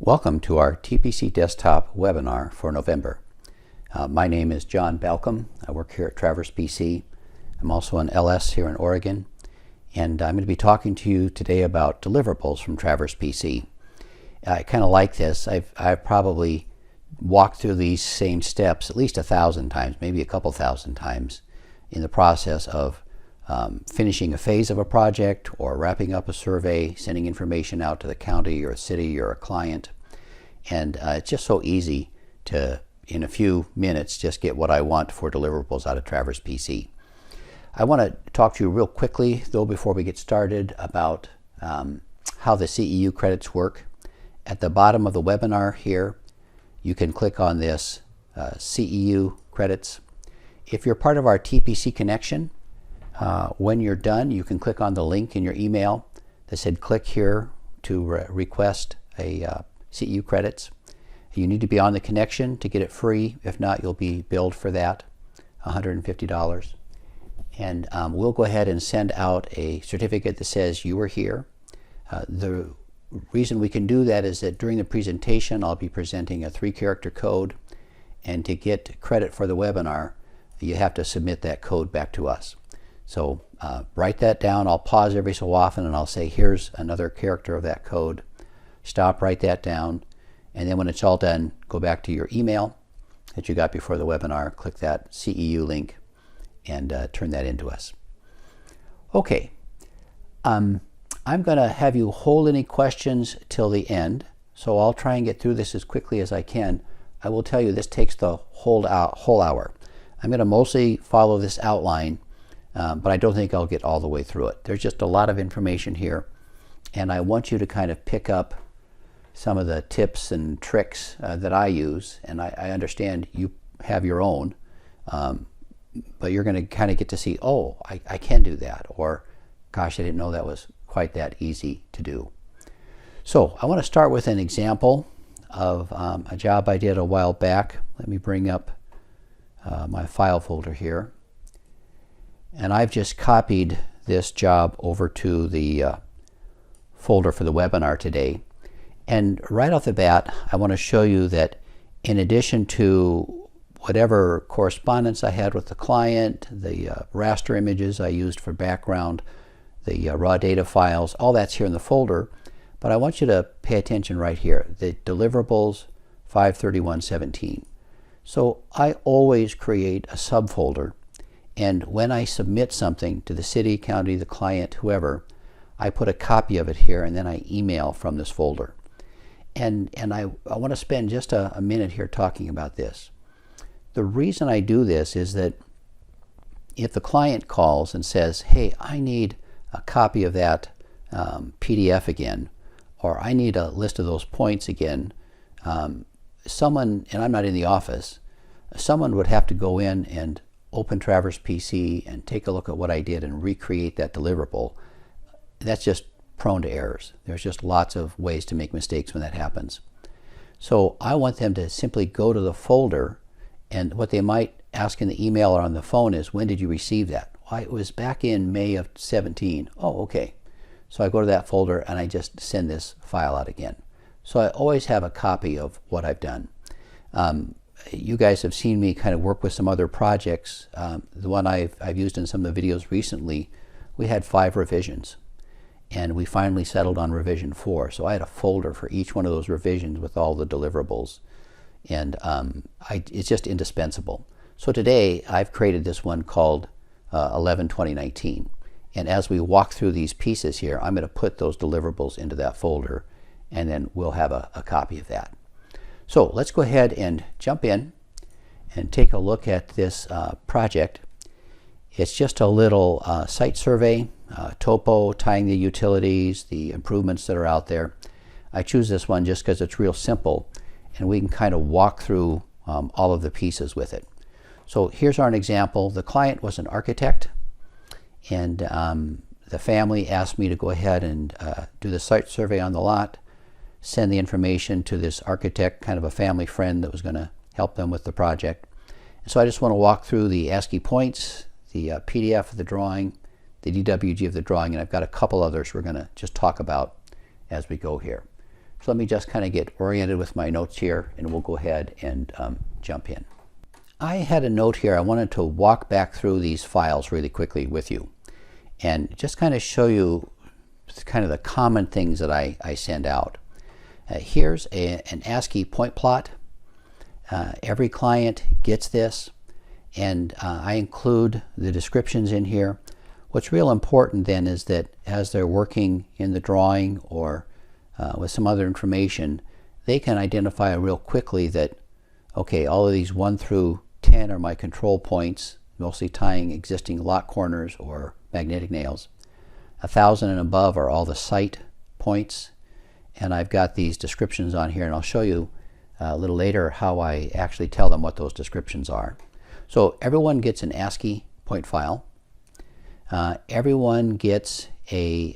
Welcome to our TPC Desktop webinar for November. My name is John Balcom. I work here at Traverse PC. I'm also an LS here in Oregon, and I'm going to be talking to you today about deliverables from Traverse PC. I kind of like this. I've probably walked through these same steps at least 1,000 times, maybe a couple thousand times in the process of finishing a phase of a project or wrapping up a survey, sending information out to the county or a city or a client. And it's just so easy to, in a few minutes, just get what I want for deliverables out of Traverse PC. I want to talk to you real quickly, though, before we get started about how the CEU credits work. At the bottom of the webinar here, you can click on this CEU credits. If you're part of our TPC connection, when you're done, you can click on the link in your email that said click here to request a CEU credits. You need to be on the connection to get it free. If not, you'll be billed for that, $150. And we'll go ahead and send out a certificate that says you were here. The reason we can do that is that during the presentation, I'll be presenting a 3-character code, and to get credit for the webinar, you have to submit that code back to us. So write that down. I'll pause every so often and I'll say, here's another character of that code. Stop, write that down, and then when it's all done, go back to your email that you got before the webinar, click that CEU link, and turn that into us. Okay, I'm going to have you hold any questions till the end, so I'll try and get through this as quickly as I can. I will tell you this takes the whole hour. I'm going to mostly follow this outline, but I don't think I'll get all the way through it. There's just a lot of information here, and I want you to kind of pick up some of the tips and tricks that I use, and I understand you have your own, but you're going to kind of get to see, oh, I can do that, or gosh, I didn't know that was quite that easy to do. So I want to start with an example of a job I did a while back. Let me bring up my file folder here. And I've just copied this job over to the folder for the webinar today. And right off the bat, I want to show you that in addition to whatever correspondence I had with the client, the raster images I used for background, the raw data files, all that's here in the folder. But I want you to pay attention right here, the deliverables 531.17. So I always create a subfolder, and when I submit something to the city, county, the client, whoever, I put a copy of it here, and then I email from this folder. And I want to spend just a minute here talking about this. The reason I do this is that if the client calls and says, hey, I need a copy of that PDF again, or I need a list of those points again, someone, and I'm not in the office, someone would have to go in and open Traverse PC and take a look at what I did and recreate that deliverable. That's just prone to errors. There's just lots of ways to make mistakes when that happens. So I want them to simply go to the folder, and what they might ask in the email or on the phone is, when did you receive that? Well, it was back in May of 17. Oh, okay. So I go to that folder and I just send this file out again. So I always have a copy of what I've done. You guys have seen me kind of work with some other projects. The one I've used in some of the videos recently, we had 5 revisions, and we finally settled on revision 4. So I had a folder for each one of those revisions with all the deliverables, and it's just indispensable. So today I've created this one called 11/2019, and as we walk through these pieces here, I'm going to put those deliverables into that folder, and then we'll have a copy of that. So let's go ahead and jump in and take a look at this project. It's just a little site survey, topo, tying the utilities, the improvements that are out there. I choose this one just because it's real simple, and we can kind of walk through all of the pieces with it. So here's our example. The client was an architect, and the family asked me to go ahead and do the site survey on the lot, send the information to this architect, kind of a family friend that was going to help them with the project. So I just want to walk through the ASCII points, the PDF of the drawing, the DWG of the drawing, and I've got a couple others we're going to just talk about as we go here. So let me just kind of get oriented with my notes here, and we'll go ahead and jump in. I had a note here. I wanted to walk back through these files really quickly with you and just kind of show you kind of the common things that I send out. Here's an ASCII point plot. Every client gets this, and I include the descriptions in here. What's real important then is that as they're working in the drawing or with some other information, they can identify real quickly that, okay, all of these 1 through 10 are my control points, mostly tying existing lock corners or magnetic nails. 1,000 and above are all the site points, and I've got these descriptions on here, and I'll show you a little later how I actually tell them what those descriptions are. So everyone gets an ASCII point file. Everyone gets a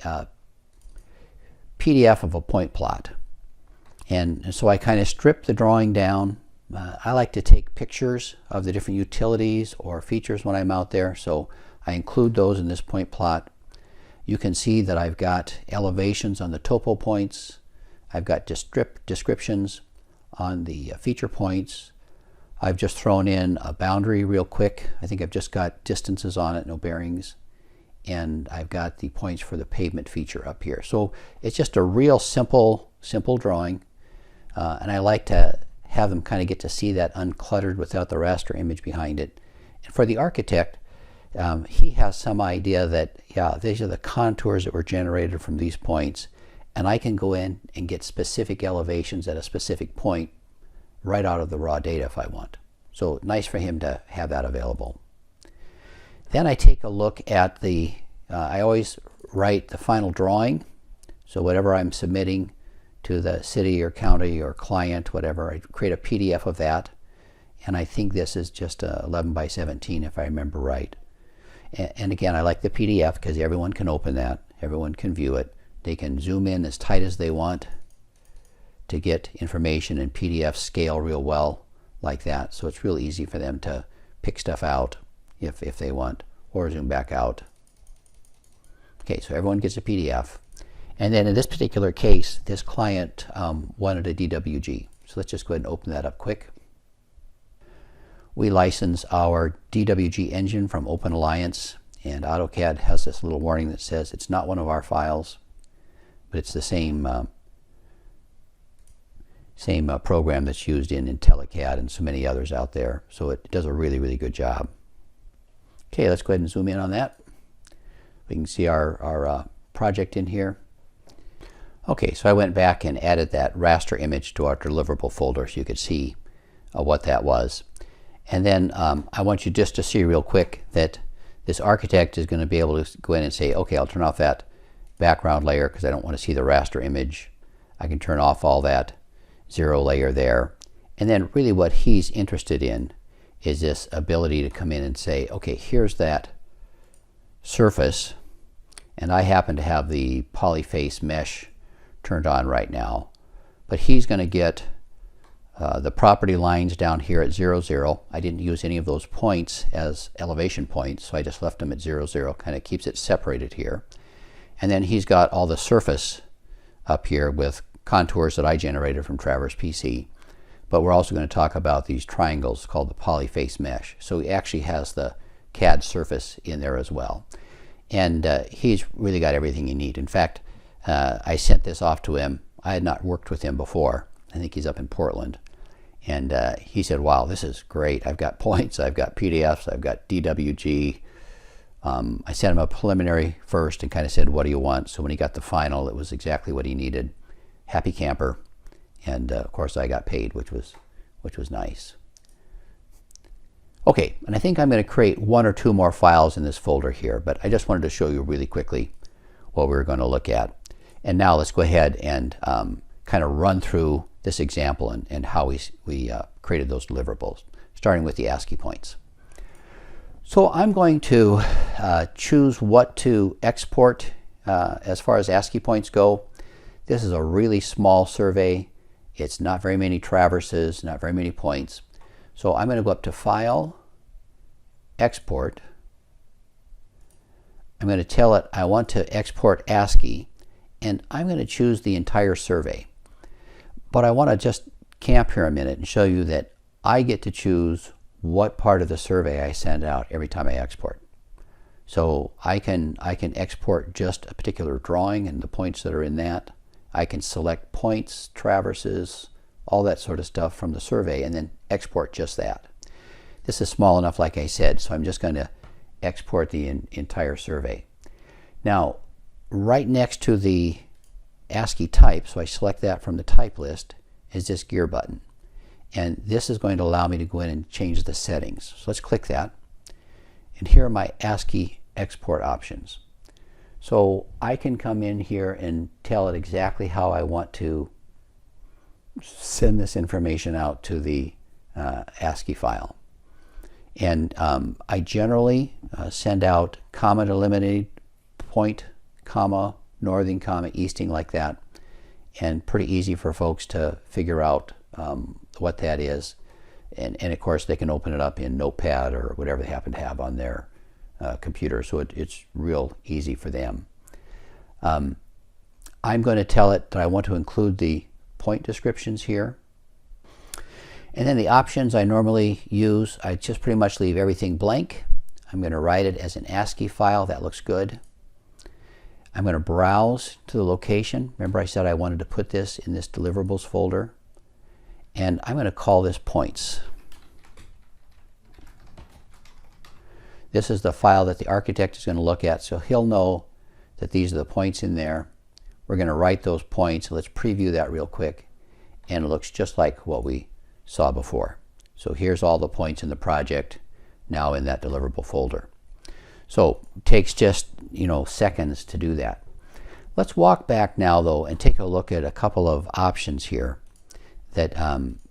PDF of a point plot. And so I kind of strip the drawing down. I like to take pictures of the different utilities or features when I'm out there, so I include those in this point plot. You can see that I've got elevations on the topo points. I've got descriptions on the feature points. I've just thrown in a boundary real quick. I think I've just got distances on it, no bearings. And I've got the points for the pavement feature up here. So it's just a real simple drawing. And I like to have them kind of get to see that uncluttered without the raster image behind it. And for the architect, he has some idea that, yeah, these are the contours that were generated from these points, and I can go in and get specific elevations at a specific point right out of the raw data if I want. So nice for him to have that available. Then I take a look at the, I always write the final drawing. So whatever I'm submitting to the city or county or client, whatever, I create a PDF of that. And I think this is just 11 by 17 if I remember right. And again, I like the PDF because everyone can open that, everyone can view it. They can zoom in as tight as they want to get information, and PDF scale real well like that. So it's real easy for them to pick stuff out if they want, or zoom back out. Okay, so everyone gets a PDF. And then in this particular case, this client wanted a DWG. So let's just go ahead and open that up quick. We license our DWG engine from Open Alliance, and AutoCAD has this little warning that says it's not one of our files, but it's the same program that's used in IntelliCAD and so many others out there. So it does a really, really good job. Okay, let's go ahead and zoom in on that. We can see our project in here. Okay, so I went back and added that raster image to our deliverable folder so you could see what that was. And then I want you just to see real quick that this architect is going to be able to go in and say, okay, I'll turn off that background layer because I don't want to see the raster image. I can turn off all that 0 layer there. And then really what he's interested in is this ability to come in and say, okay, here's that surface, and I happen to have the polyface mesh turned on right now. But he's going to get the property lines down here at 0, 0. I didn't use any of those points as elevation points, so I just left them at 0, 0. Kind of keeps it separated here. And then he's got all the surface up here with contours that I generated from Traverse PC. But we're also going to talk about these triangles called the polyface mesh. So he actually has the CAD surface in there as well. And he's really got everything you need. In fact, I sent this off to him. I had not worked with him before. I think he's up in Portland. And he said, wow, this is great. I've got points, I've got PDFs, I've got DWG. I sent him a preliminary first and kind of said, what do you want? So when he got the final, it was exactly what he needed. Happy camper. And of course I got paid, which was nice. Okay, and I think I'm going to create 1 or 2 more files in this folder here, but I just wanted to show you really quickly what we're going to look at. And now let's go ahead and kind of run through this example and how we created those deliverables, starting with the ASCII points. So I'm going to choose what to export as far as ASCII points go. This is a really small survey. It's not very many traverses, not very many points. So I'm going to go up to File, Export. I'm going to tell it I want to export ASCII, and I'm going to choose the entire survey. But I want to just camp here a minute and show you that I get to choose what part of the survey I send out every time I export. So I can export just a particular drawing and the points that are in that. I can select points, traverses, all that sort of stuff from the survey and then export just that. This is small enough, like I said, so I'm just going to export the entire survey. Now, right next to the ASCII type, so I select that from the type list, is this gear button. And this is going to allow me to go in and change the settings. So let's click that. And here are my ASCII export options. So I can come in here and tell it exactly how I want to send this information out to the ASCII file. And I generally send out comma delimited, point, comma, northing, comma, easting, like that. And pretty easy for folks to figure out what that is. And of course, they can open it up in Notepad or whatever they happen to have on their computer. So it's real easy for them. I'm going to tell it that I want to include the point descriptions here. And then the options I normally use, I just pretty much leave everything blank. I'm going to write it as an ASCII file. That looks good. I'm going to browse to the location. Remember I said I wanted to put this in this deliverables folder. And I'm going to call this points. This is the file that the architect is going to look at, so he'll know that these are the points in there. We're going to write those points. Let's preview that real quick. And it looks just like what we saw before. So here's all the points in the project now in that deliverable folder. So it takes just, seconds to do that. Let's walk back now though and take a look at a couple of options here that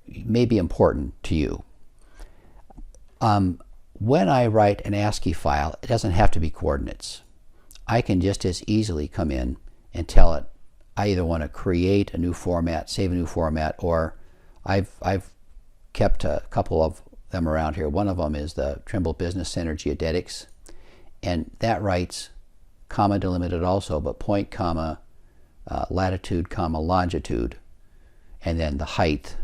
may be important to you. When I write an ASCII file, it doesn't have to be coordinates. I can just as easily come in and tell it I either want to create a new format, save a new format, or I've kept a couple of them around here. One of them is the Trimble Business Center Geodetics, and that writes comma delimited also, but point, comma, latitude, comma, longitude, and then the height,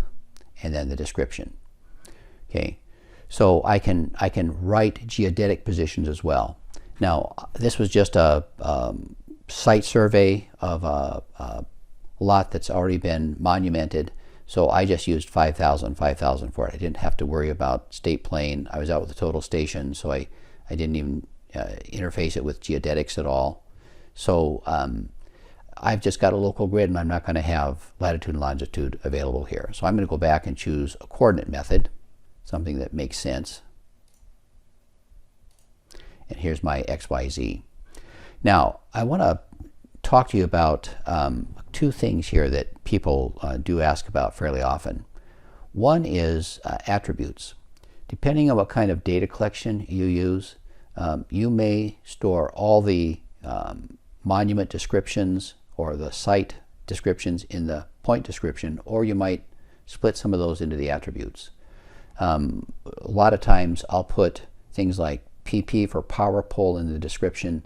and then the description. Okay, so I can write geodetic positions as well. Now, this was just a site survey of a lot that's already been monumented, so I just used 5,000 for it. I didn't have to worry about state plane. I was out with the total station, so I didn't even interface it with geodetics at all. So I've just got a local grid, and I'm not going to have latitude and longitude available here. So I'm going to go back and choose a coordinate method, something that makes sense. And here's my XYZ. Now, I want to talk to you about two things here that people do ask about fairly often. One is attributes. Depending on what kind of data collection you use, you may store all the monument descriptions or the site descriptions in the point description, or you might split some of those into the attributes. A lot of times I'll put things like PP for power pole in the description,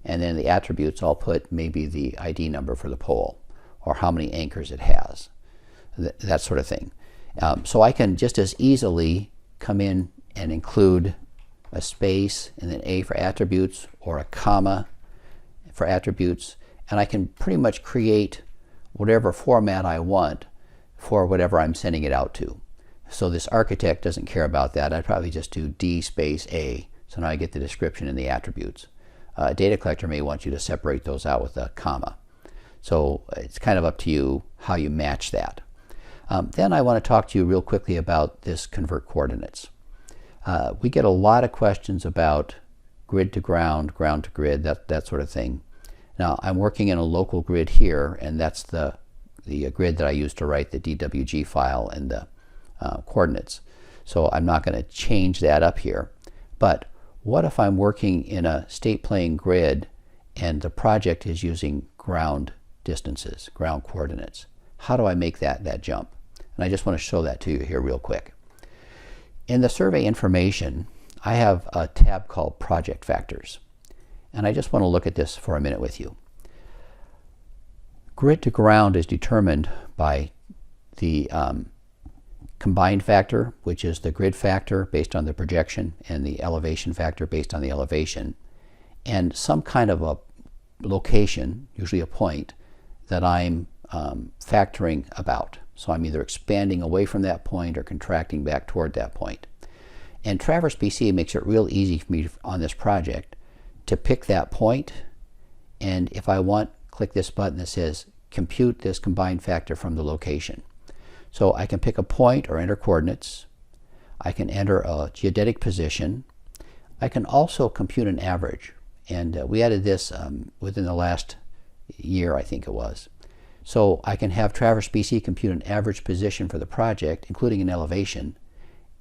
and then the attributes I'll put maybe the ID number for the pole or how many anchors it has, that sort of thing. So I can just as easily come in and include a space and then A for attributes, or a comma for attributes, and I can pretty much create whatever format I want for whatever I'm sending it out to. So this architect doesn't care about that. I'd probably just do D space A, so now I get the description and the attributes. A data collector may want you to separate those out with a comma. So it's kind of up to you how you match that. Then I want to talk to you real quickly about this convert coordinates. We get a lot of questions about grid to ground, ground to grid, that sort of thing. Now I'm working in a local grid here, and that's the grid that I use to write the DWG file and the coordinates. So I'm not going to change that up here. But what if I'm working in a state plane grid and the project is using ground distances, ground coordinates? How do I make that jump? And I just want to show that to you here real quick. In the survey information, I have a tab called Project Factors. And I just want to look at this for a minute with you. Grid to ground is determined by the combined factor, which is the grid factor based on the projection, and the elevation factor based on the elevation, and some kind of a location, usually a point, that I'm factoring about. So I'm either expanding away from that point or contracting back toward that point. And Traverse PC makes it real easy for me on this project to pick that point, and if I want, click this button that says compute this combined factor from the location. So I can pick a point or enter coordinates. I can enter a geodetic position. I can also compute an average, and we added this within the last year, I think it was. So I can have Traverse PC compute an average position for the project, including an elevation,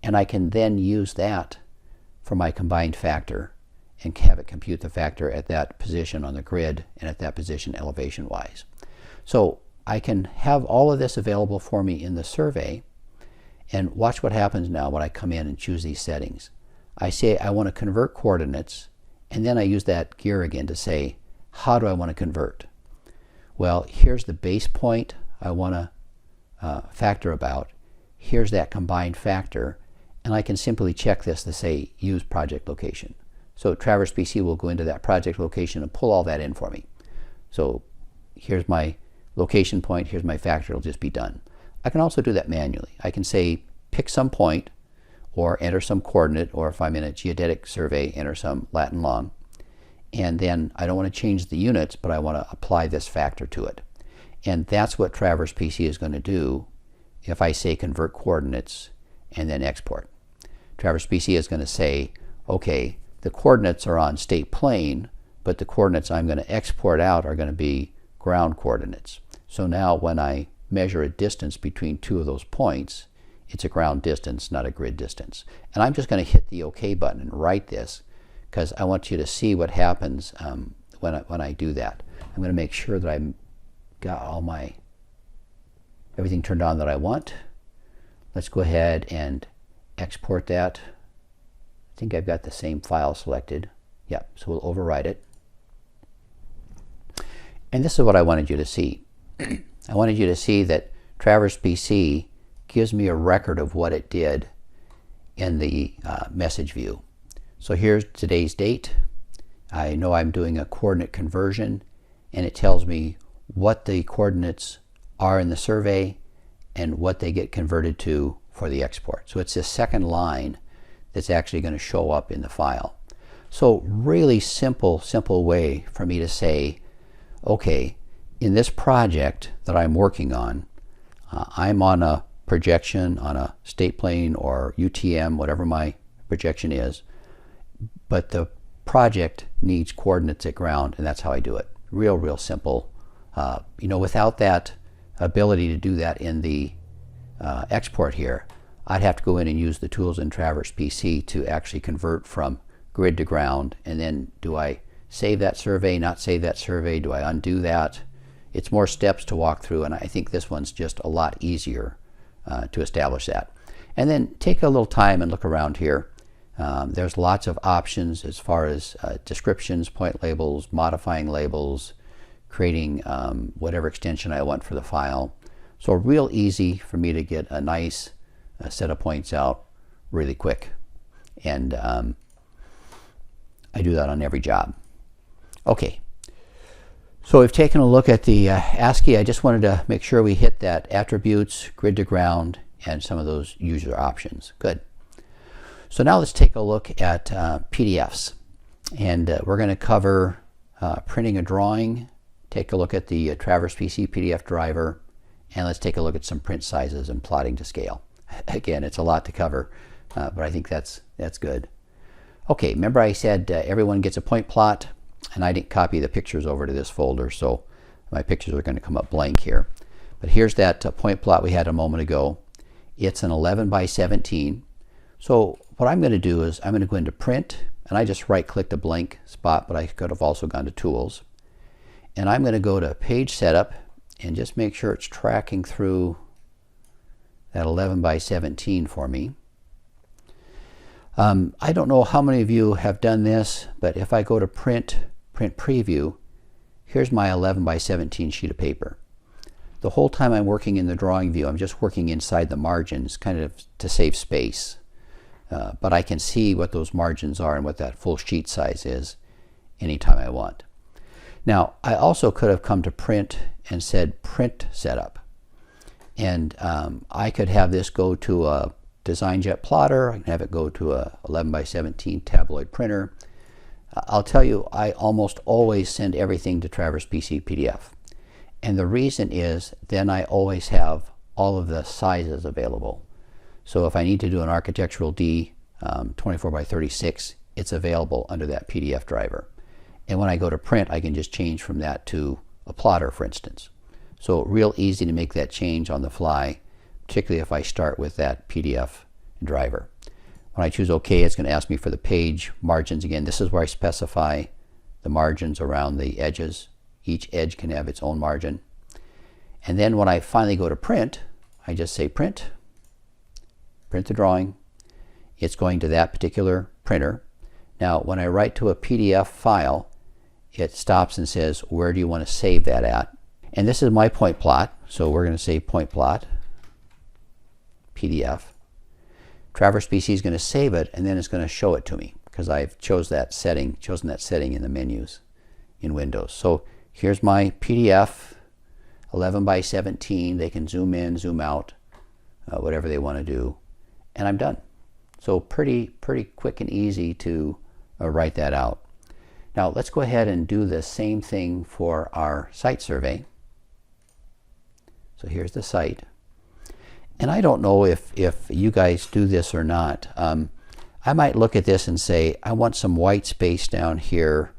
and I can then use that for my combined factor and have it compute the factor at that position on the grid and at that position elevation wise. So I can have all of this available for me in the survey, and watch what happens now when I come in and choose these settings. I say I want to convert coordinates, and then I use that gear again to say, how do I want to convert? Well, here's the base point I want to factor about. Here's that combined factor, and I can simply check this to say use project location. So Traverse PC will go into that project location and pull all that in for me. So here's my location point, here's my factor, it'll just be done. I can also do that manually. I can say pick some point or enter some coordinate, or if I'm in a geodetic survey, enter some Latin long. And then I don't want to change the units, but I want to apply this factor to it. And that's what Traverse PC is going to do if I say convert coordinates and then export. Traverse PC is going to say, okay, the coordinates are on state plane, but the coordinates I'm going to export out are going to be ground coordinates. So now when I measure a distance between two of those points, it's a ground distance, not a grid distance. And I'm just going to hit the OK button and write this, because I want you to see what happens when I do that. I'm going to make sure that I've got all everything turned on that I want. Let's go ahead and export that. I think I've got the same file selected. Yep, so we'll overwrite it. And this is what I wanted you to see. I wanted you to see that Traverse PC gives me a record of what it did in the message view. So here's today's date. I know I'm doing a coordinate conversion, and it tells me what the coordinates are in the survey and what they get converted to for the export. So it's this second line that's actually going to show up in the file. So really simple way for me to say, okay, in this project that I'm working on, I'm on a projection on a state plane or UTM, whatever my projection is, but the project needs coordinates at ground, and that's how I do it. Real simple. Without that ability to do that in the export here, I'd have to go in and use the tools in Traverse PC to actually convert from grid to ground. And then do I save that survey, not save that survey? Do I undo that? It's more steps to walk through, and I think this one's just a lot easier to establish that. And then take a little time and look around here. There's lots of options as far as descriptions, point labels, modifying labels, creating whatever extension I want for the file. So real easy for me to get a nice set of points out really quick. And I do that on every job. Okay, so we've taken a look at the ASCII. I just wanted to make sure we hit that attributes, grid to ground, and some of those user options. Good. So now let's take a look at PDFs. And we're going to cover printing a drawing, take a look at the Traverse PC PDF driver, and let's take a look at some print sizes and plotting to scale. Again, it's a lot to cover, but I think that's good. Okay, remember I said everyone gets a point plot, and I didn't copy the pictures over to this folder, so my pictures are going to come up blank here. But here's that point plot we had a moment ago. It's an 11 by 17. So what I'm going to do is I'm going to go into print, and I just right-clicked a blank spot, but I could have also gone to tools. And I'm going to go to page setup and just make sure it's tracking through that 11 by 17 for me. I don't know how many of you have done this, but if I go to print preview, here's my 11 by 17 sheet of paper. the whole time I'm working in the drawing view, I'm just working inside the margins, kind of to save space. But I can see what those margins are and what that full sheet size is anytime I want. Now, I also could have come to print and said print setup. And I could have this go to a DesignJet plotter. I can have it go to a 11 by 17 tabloid printer. I'll tell you, I almost always send everything to Traverse PC PDF. And the reason is then I always have all of the sizes available. So if I need to do an architectural D 24 by 36, it's available under that PDF driver. And when I go to print, I can just change from that to a plotter, for instance. So real easy to make that change on the fly, particularly if I start with that PDF driver. When I choose OK, it's going to ask me for the page margins again. This is where I specify the margins around the edges. Each edge can have its own margin. And then when I finally go to print, I just say print the drawing. It's going to that particular printer. Now, when I write to a PDF file, it stops and says, where do you want to save that at? And this is my point plot, so we're going to say point plot, PDF. Traverse PC is going to save it, and then it's going to show it to me because I've chosen that setting in the menus in Windows. So here's my PDF, 11 by 17. They can zoom in, zoom out, whatever they want to do, and I'm done. So pretty quick and easy to write that out. Now let's go ahead and do the same thing for our site survey. So here's the site. And I don't know if you guys do this or not. I might look at this and say, I want some white space down here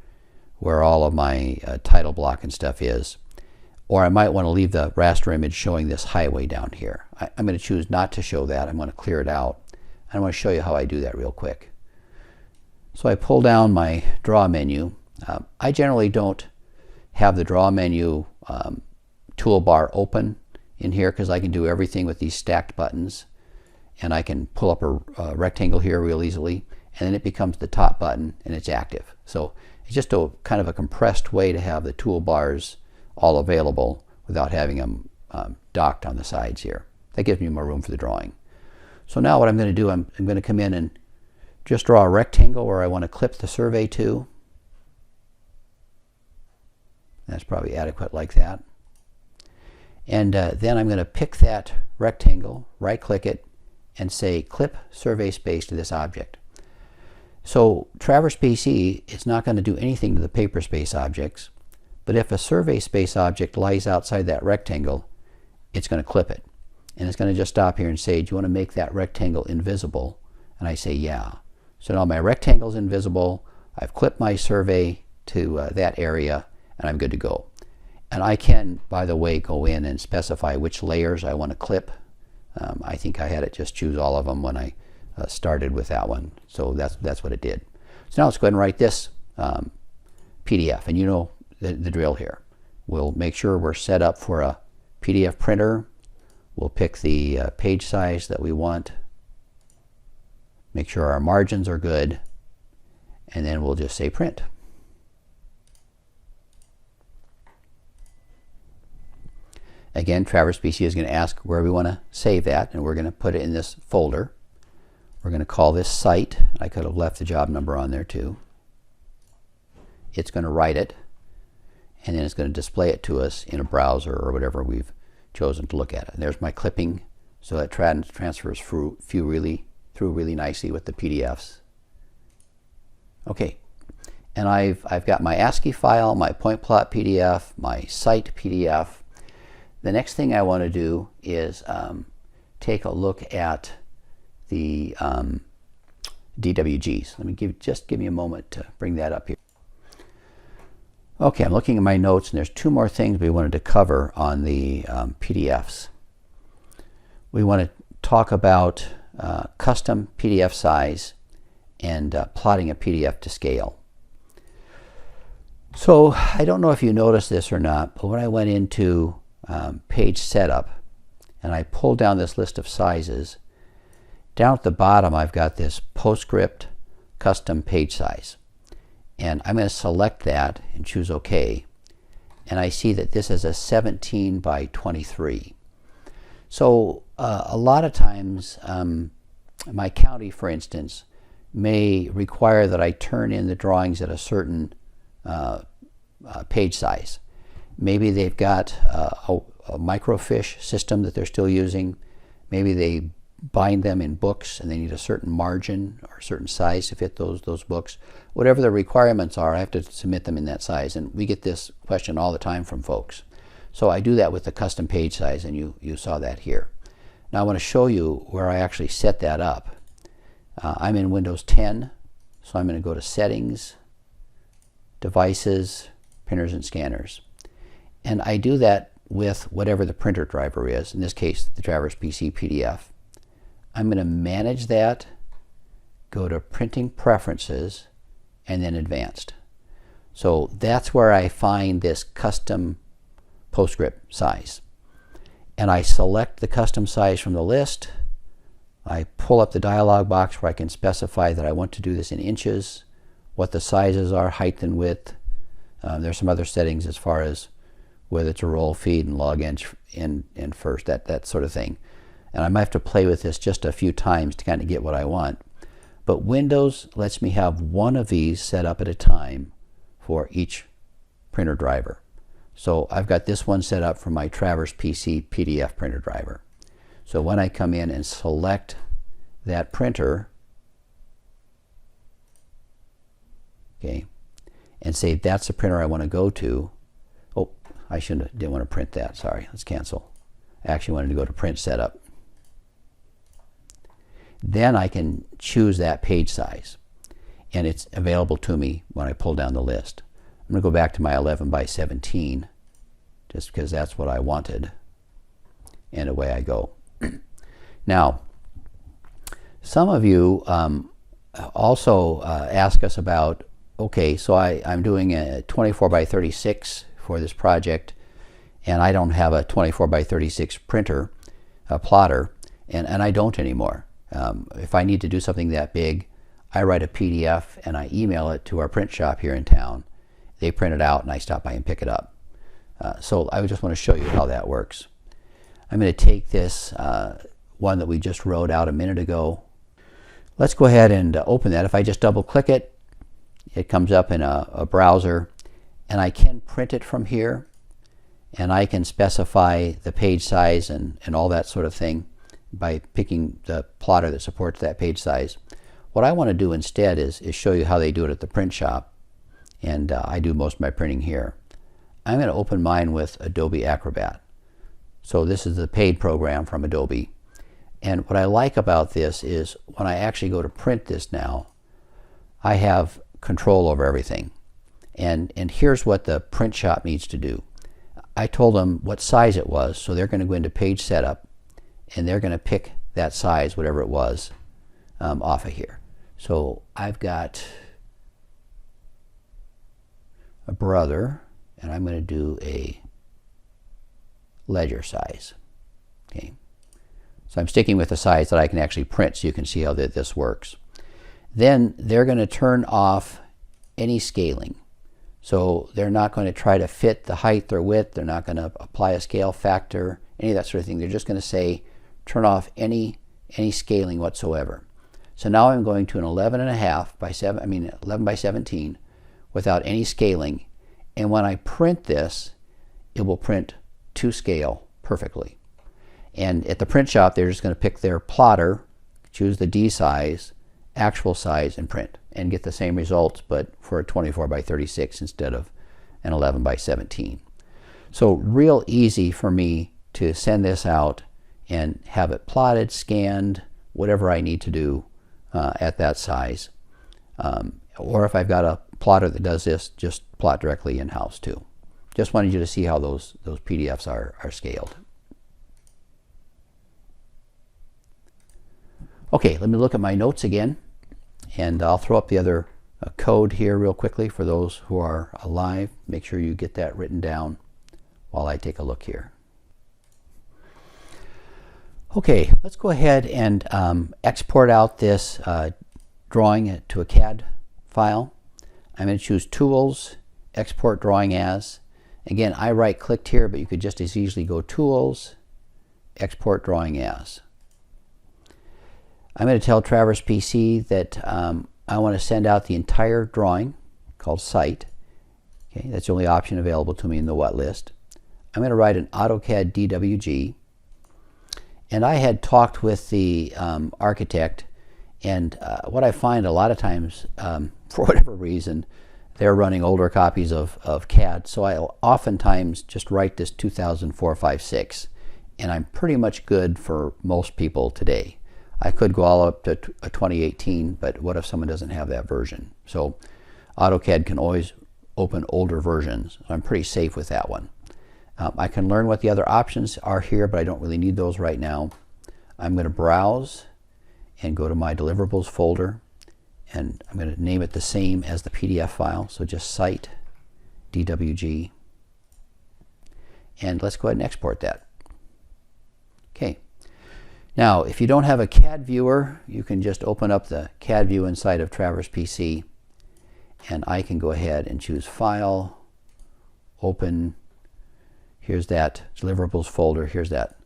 where all of my title block and stuff is. Or I might want to leave the raster image showing this highway down here. I'm going to choose not to show that. I'm going to clear it out. I want to show you how I do that real quick. So I pull down my draw menu. I generally don't have the draw menu toolbar open in here because I can do everything with these stacked buttons, and I can pull up a rectangle here real easily, and then it becomes the top button and it's active. So it's just a kind of a compressed way to have the toolbars all available without having them docked on the sides here. That gives me more room for the drawing. So now what I'm going to do, I'm going to come in and just draw a rectangle where I want to clip the survey to. That's probably adequate like that. And then I'm going to pick that rectangle, right click it, and say clip survey space to this object. So Traverse PC is not going to do anything to the paper space objects, but if a survey space object lies outside that rectangle, it's going to clip it. And it's going to just stop here and say, do you want to make that rectangle invisible? And I say, yeah. So now my rectangle is invisible. I've clipped my survey to that area, and I'm good to go. And I can, by the way, go in and specify which layers I want to clip. I think I had it just choose all of them when I started with that one. So that's what it did. So now let's go ahead and write this PDF. And you know the drill here. We'll make sure we're set up for a PDF printer. We'll pick the page size that we want. Make sure our margins are good. And then we'll just say print. Again, Traverse PC is going to ask where we want to save that, and we're going to put it in this folder. We're going to call this site. I could have left the job number on there too. It's going to write it, and then it's going to display it to us in a browser or whatever we've chosen to look at it. And there's my clipping, so that transfers through really nicely with the PDFs. Okay, and I've got my ASCII file, my point plot PDF, my site PDF. The next thing I want to do is take a look at the DWGs. Let me give me a moment to bring that up here. Okay, I'm looking at my notes, and there's two more things we wanted to cover on the PDFs. We want to talk about custom PDF size and plotting a PDF to scale. So I don't know if you noticed this or not, but when I went into page setup and I pull down this list of sizes, down at the bottom I've got this PostScript custom page size, and I'm going to select that and choose OK. and I see that this is a 17 by 23. So a lot of times my county, for instance, may require that I turn in the drawings at a certain page size. Maybe they've got a microfiche system that they're still using. Maybe they bind them in books and they need a certain margin or a certain size to fit those books. Whatever the requirements are, I have to submit them in that size. And we get this question all the time from folks. So I do that with the custom page size, and you saw that here. Now I want to show you where I actually set that up. I'm in Windows 10, so I'm going to go to Settings, Devices, Printers and Scanners. And I do that with whatever the printer driver is, in this case the Traverse PC PDF. I'm going to manage that, go to Printing Preferences, and then Advanced. So that's where I find this custom PostScript size. And I select the custom size from the list. I pull up the dialog box where I can specify that I want to do this in inches, what the sizes are, height and width. There's some other settings as far as whether it's a roll feed and log in first, that sort of thing. And I might have to play with this just a few times to kind of get what I want. But Windows lets me have one of these set up at a time for each printer driver. So I've got this one set up for my Traverse PC PDF printer driver. So when I come in and select that printer, okay, and say that's the printer I want to go to. Oh, didn't want to print that, sorry, let's cancel. I actually wanted to go to Print Setup. Then I can choose that page size, and it's available to me when I pull down the list. I'm going to go back to my 11 by 17 just because that's what I wanted, and away I go. Now, some of you also ask us about, okay, so I'm doing a 24 by 36 for this project, and I don't have a 24 by 36 printer, a plotter, and I don't anymore. If I need to do something that big, I write a PDF and I email it to our print shop here in town. They print it out and I stop by and pick it up. So I just want to show you how that works. I'm going to take this one that we just wrote out a minute ago. Let's go ahead and open that. If I just double click it, it comes up in a browser, and I can print it from here, and I can specify the page size and all that sort of thing by picking the plotter that supports that page size. What I want to do instead is show you how they do it at the print shop, and I do most of my printing here. I'm going to open mine with Adobe Acrobat. So this is the paid program from Adobe, and what I like about this is when I actually go to print this now, I have control over everything. And here's what the print shop needs to do. I told them what size it was, so they're going to go into Page Setup, and they're going to pick that size, whatever it was, off of here. So I've got a brother, and I'm going to do a ledger size. Okay. So I'm sticking with the size that I can actually print so you can see how this works. Then they're going to turn off any scaling. So they're not going to try to fit the height or width. They're not going to apply a scale factor, any of that sort of thing. They're just going to say turn off any scaling whatsoever. So now I'm going to an 11 by 17 without any scaling, and when I print this, it will print to scale perfectly. And at the print shop, they're just going to pick their plotter, choose the D size, actual size, and print, and get the same results, but for a 24 by 36 instead of an 11 by 17. So real easy for me to send this out and have it plotted, scanned, whatever I need to do at that size. Or if I've got a plotter that does this, just plot directly in-house too. Just wanted you to see how those PDFs are scaled. Okay, let me look at my notes again, and I'll throw up the other code here real quickly for those who are alive. Make sure you get that written down while I take a look here. Okay, let's go ahead and export out this drawing to a CAD file. I'm going to choose Tools, Export Drawing As. Again, I right-clicked here, but you could just as easily go Tools, Export Drawing As. I'm going to tell Traverse PC that I want to send out the entire drawing, called Site. Okay, that's the only option available to me in the What list. I'm going to write an AutoCAD DWG. And I had talked with the architect, and what I find a lot of times, for whatever reason, they're running older copies of CAD, so I oftentimes just write this 2004-56, and I'm pretty much good for most people today. I could go all up to 2018, but what if someone doesn't have that version? So AutoCAD can always open older versions. I'm pretty safe with that one. I can learn what the other options are here, but I don't really need those right now. I'm going to browse and go to my Deliverables folder, and I'm going to name it the same as the PDF file, so just Site DWG, and let's go ahead and export that. Okay. Now, if you don't have a CAD viewer, you can just open up the CAD view inside of Traverse PC, and I can go ahead and choose File, Open. Here's that Deliverables folder. Here's that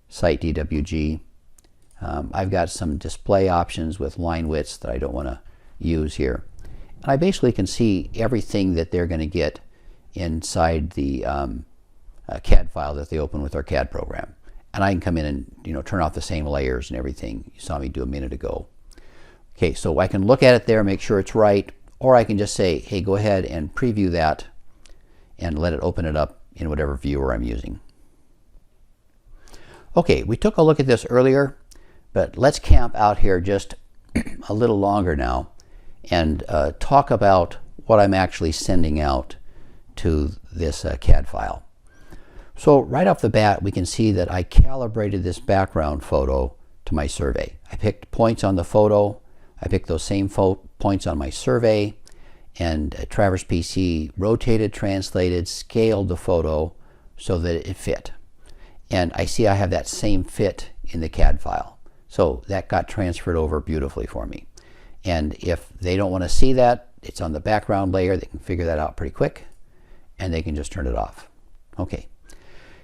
Site DWG. I've got some display options with line widths that I don't want to use here. And I basically can see everything that they're going to get inside the CAD file that they open with their CAD program. And I can come in and turn off the same layers and everything you saw me do a minute ago. Okay, so I can look at it there, make sure it's right, or I can just say, hey, go ahead and preview that and let it open it up in whatever viewer I'm using. Okay, we took a look at this earlier, but let's camp out here just a little longer now and talk about what I'm actually sending out to this CAD file. So right off the bat, we can see that I calibrated this background photo to my survey. I picked points on the photo, I picked those same points on my survey, and Traverse PC rotated, translated, scaled the photo so that it fit. And I see I have that same fit in the CAD file. So that got transferred over beautifully for me. And if they don't want to see that, it's on the background layer. They can figure that out pretty quick, and they can just turn it off. Okay.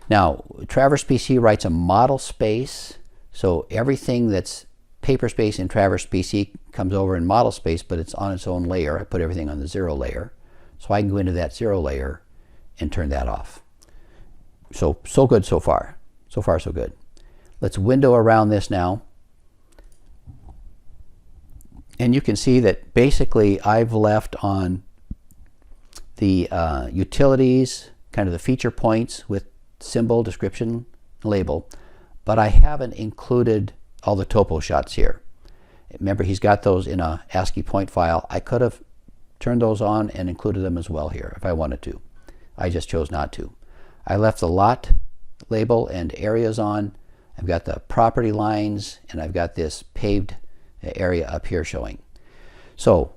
Now, Traverse PC writes a model space, so everything that's paper space in Traverse PC comes over in model space, but it's on its own layer. I put everything on the 0 layer, so I can go into that 0 layer and turn that off. So good so far. So far, so good. Let's window around this now. And you can see that basically I've left on the utilities, kind of the feature points with symbol, description, label, but I haven't included all the topo shots here. Remember, he's got those in a ASCII point file. I could have turned those on and included them as well here if I wanted to. I just chose not to. I left the lot label and areas on. I've got the property lines, and I've got this paved area up here showing. So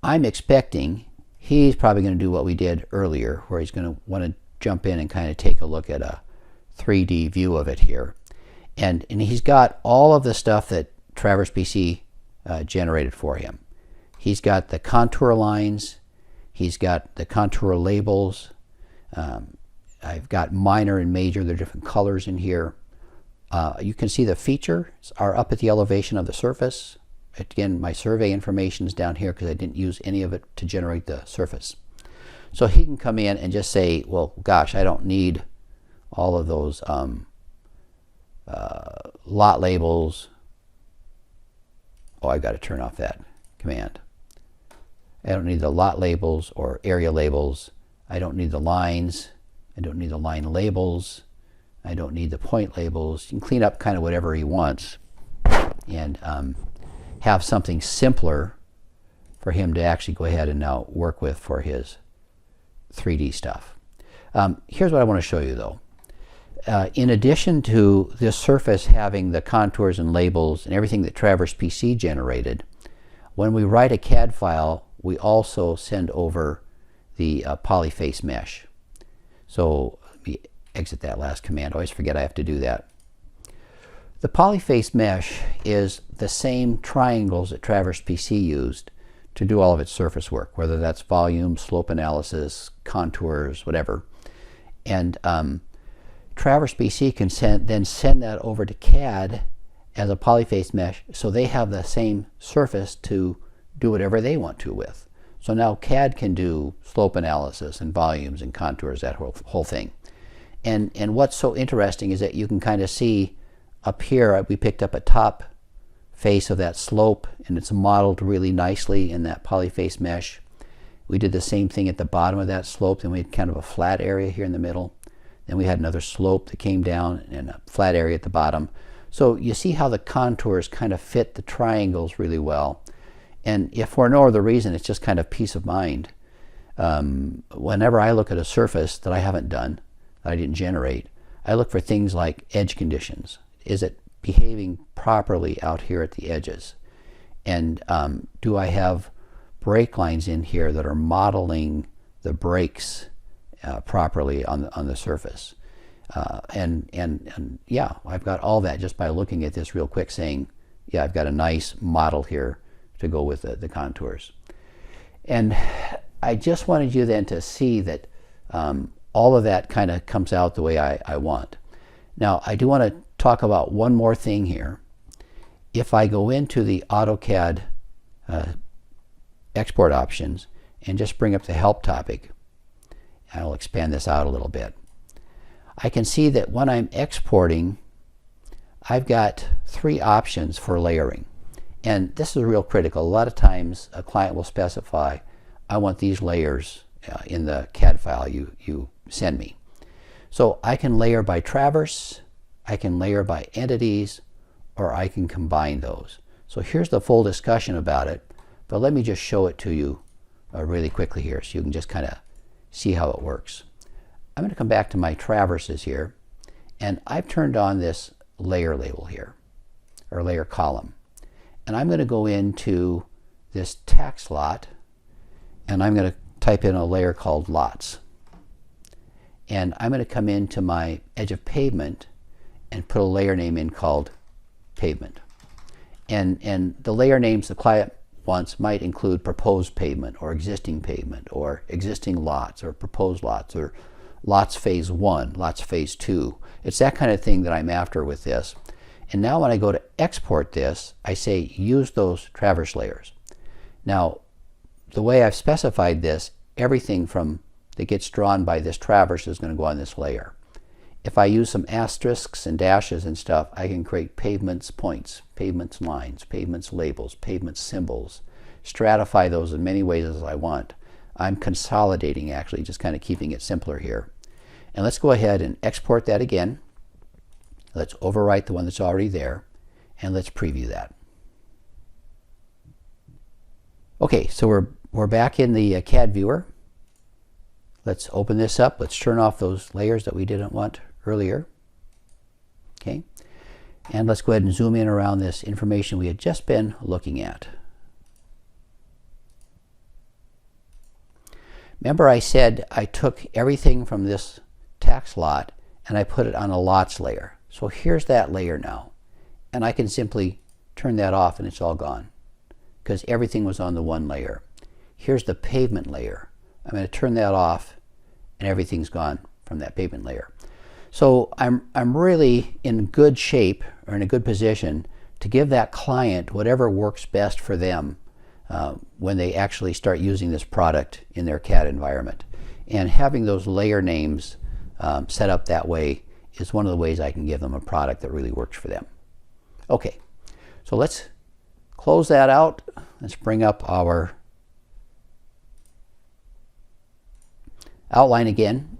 I'm expecting he's probably going to do what we did earlier, where he's going to want to jump in and kind of take a look at a 3D view of it here. And he's got all of the stuff that Traverse PC generated for him. He's got the contour lines, he's got the contour labels, I've got minor and major, there are different colors in here. You can see the features are up at the elevation of the surface. Again, my survey information is down here because I didn't use any of it to generate the surface. So he can come in and just say, well, gosh, I don't need all of those lot labels. Oh, I've got to turn off that command. I don't need the lot labels or area labels. I don't need the lines. I don't need the line labels. I don't need the point labels. You can clean up kind of whatever he wants and have something simpler for him to actually go ahead and now work with for his 3D stuff. Here's what I want to show you though. In addition to this surface having the contours and labels and everything that Traverse PC generated, when we write a CAD file, we also send over the polyface mesh. So let me exit that last command. I always forget I have to do that. The polyface mesh is the same triangles that Traverse PC used to do all of its surface work, whether that's volume, slope analysis, contours, whatever. And Traverse PC can then send that over to CAD as a polyface mesh, so they have the same surface to do whatever they want to with. So now CAD can do slope analysis and volumes and contours, that whole thing. And what's so interesting is that you can kind of see up here, we picked up a top face of that slope, and it's modeled really nicely in that polyface mesh. We did the same thing at the bottom of that slope, then we had kind of a flat area here in the middle. Then we had another slope that came down and a flat area at the bottom. So you see how the contours kind of fit the triangles really well. And if for no other reason, it's just kind of peace of mind. Whenever I look at a surface that I haven't done, that I didn't generate, I look for things like edge conditions. Is it behaving properly out here at the edges? And do I have break lines in here that are modeling the breaks properly on the surface? And yeah, I've got all that just by looking at this real quick, saying, yeah, I've got a nice model here to go with the contours. And I just wanted you then to see that all of that kind of comes out the way I want. Now, I do want to talk about one more thing here. If I go into the AutoCAD export options and just bring up the help topic, I'll expand this out a little bit. I can see that when I'm exporting, I've got 3 options for layering. And this is real critical. A lot of times a client will specify, I want these layers in the CAD file you send me. So I can layer by traverse, I can layer by entities, or I can combine those. So here's the full discussion about it, but let me just show it to you really quickly here so you can just kind of see how it works. I'm going to come back to my traverses here, and I've turned on this layer label here, or layer column. And I'm going to go into this tax lot, and I'm going to type in a layer called lots. And I'm going to come into my edge of pavement and put a layer name in called pavement. And the layer names the client wants might include proposed pavement or existing lots or proposed lots or lots phase 1, lots phase 2. It's that kind of thing that I'm after with this. And now when I go to export this, I say use those traverse layers. Now, the way I've specified this, everything that gets drawn by this traverse is going to go on this layer. If I use some asterisks and dashes and stuff, I can create pavements points, pavements lines, pavements labels, pavements symbols, stratify those in many ways as I want. I'm consolidating, actually, just kind of keeping it simpler here. And let's go ahead and export that again. Let's overwrite the one that's already there, and let's preview that. Okay, so we're back in the CAD viewer. Let's open this up. Let's turn off those layers that we didn't want earlier. Okay, and let's go ahead and zoom in around this information we had just been looking at. Remember I said I took everything from this tax lot and I put it on a lots layer. So here's that layer now, and I can simply turn that off and it's all gone because everything was on the one layer. Here's the pavement layer. I'm going to turn that off and everything's gone from that pavement layer. So I'm really in good shape, or in a good position, to give that client whatever works best for them when they actually start using this product in their CAD environment. And having those layer names set up that way is one of the ways I can give them a product that really works for them. Okay, so let's close that out. Let's bring up our outline again.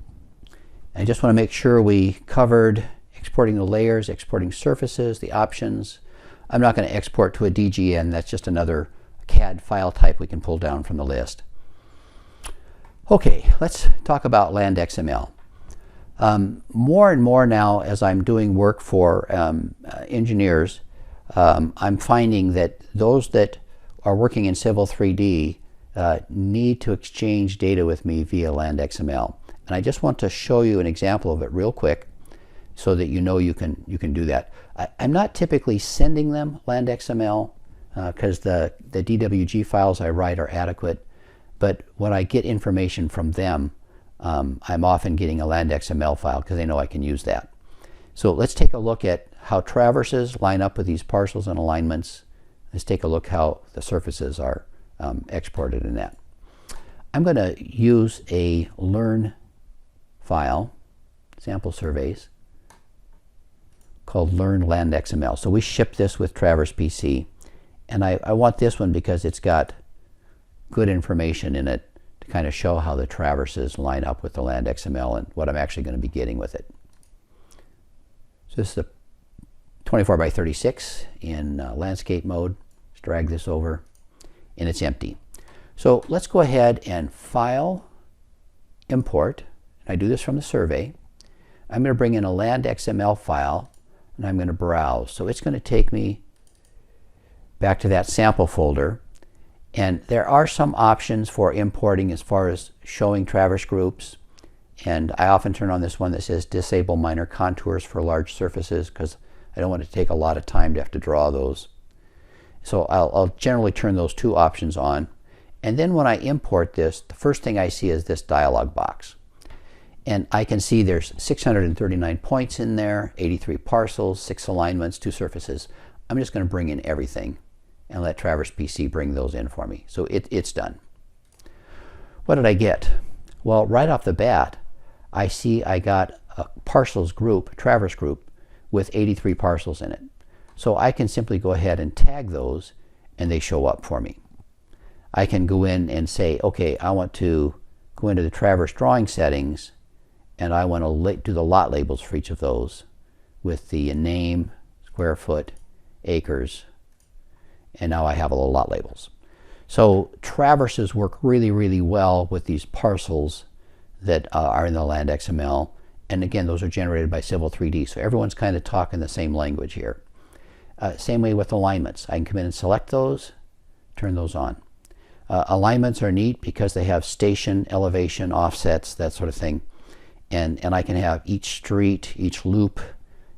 I just want to make sure we covered exporting the layers, exporting surfaces, the options. I'm not going to export to a DGN. That's just another CAD file type we can pull down from the list. Okay, let's talk about Land XML. More and more now, as I'm doing work for engineers, I'm finding that those that are working in Civil 3D need to exchange data with me via Land XML. And I just want to show you an example of it real quick so that you know you can do that. I'm not typically sending them Land XML. because the DWG files I write are adequate, but when I get information from them, I'm often getting a Land XML file because they know I can use that. So let's take a look at how traverses line up with these parcels and alignments. Let's take a look how the surfaces are exported in that. I'm going to use a Learn file, sample surveys, called Learn Land XML. So we ship this with Traverse PC, and I want this one because it's got good information in it to kind of show how the traverses line up with the Land XML and what I'm actually going to be getting with it. So this is the 24 by 36 in landscape mode. Let's drag this over, and it's empty. So let's go ahead and File, Import. I do this from the survey. I'm going to bring in a Land XML file, and I'm going to browse. So it's going to take me back to that sample folder. And there are some options for importing as far as showing traverse groups. And I often turn on this one that says Disable Minor Contours for Large Surfaces because I don't want it to take a lot of time to have to draw those. So I'll generally turn those two options on. And then when I import this, the first thing I see is this dialog box. And I can see there's 639 points in there, 83 parcels, 6 alignments, 2 surfaces. I'm just going to bring in everything and let Traverse PC bring those in for me. So it's done. What did I get? Well, right off the bat, I see I got a parcels group, a traverse group, with 83 parcels in it. So I can simply go ahead and tag those, and they show up for me. I can go in and say, okay, I want to go into the traverse drawing settings, and I want to do the lot labels for each of those with the name, square foot, acres, and now I have all the lot labels. So traverses work really, really well with these parcels that are in the Land XML. And again, those are generated by Civil 3D. So everyone's kind of talking the same language here. Same way with alignments. I can come in and select those, turn those on. Alignments are neat because they have station, elevation, offsets, that sort of thing. And I can have each street, each loop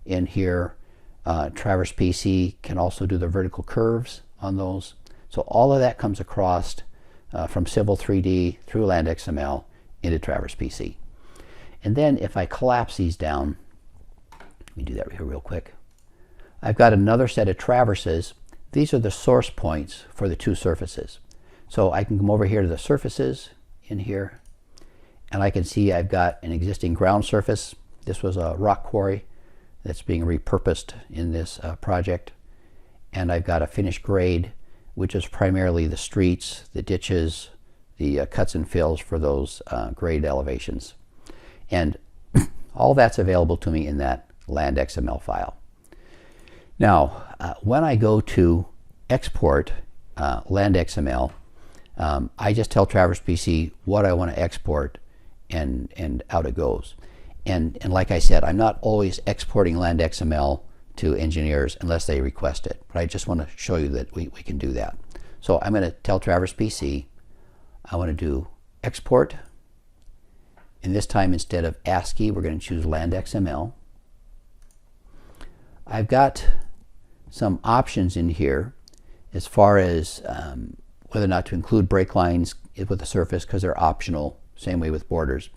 in here. Traverse PC can also do the vertical curves on those. So all of that comes across from Civil 3D through Land XML into Traverse PC. And then if I collapse these down, let me do that here real quick. I've got another set of traverses. These are the source points for the 2 surfaces. So I can come over here to the surfaces in here, and I can see I've got an existing ground surface. This was a rock quarry that's being repurposed in this project. And I've got a finished grade, which is primarily the streets, the ditches, the cuts and fills for those grade elevations. And all that's available to me in that Land XML file. Now, when I go to export Land XML, I just tell Traverse PC what I want to export, and out it goes. And like I said, I'm not always exporting Land XML to engineers unless they request it. But I just want to show you that we can do that. So I'm going to tell Traverse PC I want to do export. And this time, instead of ASCII, we're going to choose Land XML. I've got some options in here as far as whether or not to include break lines with the surface because they're optional, same way with borders.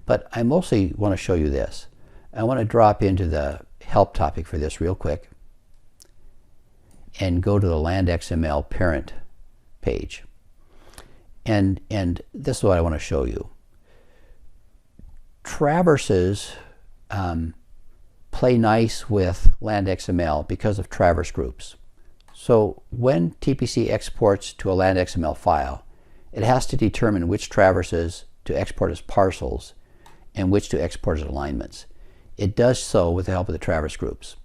But I mostly want to show you this. I want to drop into the help topic for this real quick and go to the Land XML parent page. And this is what I want to show you. Traverses play nice with Land XML because of traverse groups. So when TPC exports to a Land XML file, it has to determine which traverses to export as parcels and which to export as alignments. It does so with the help of the traverse groups.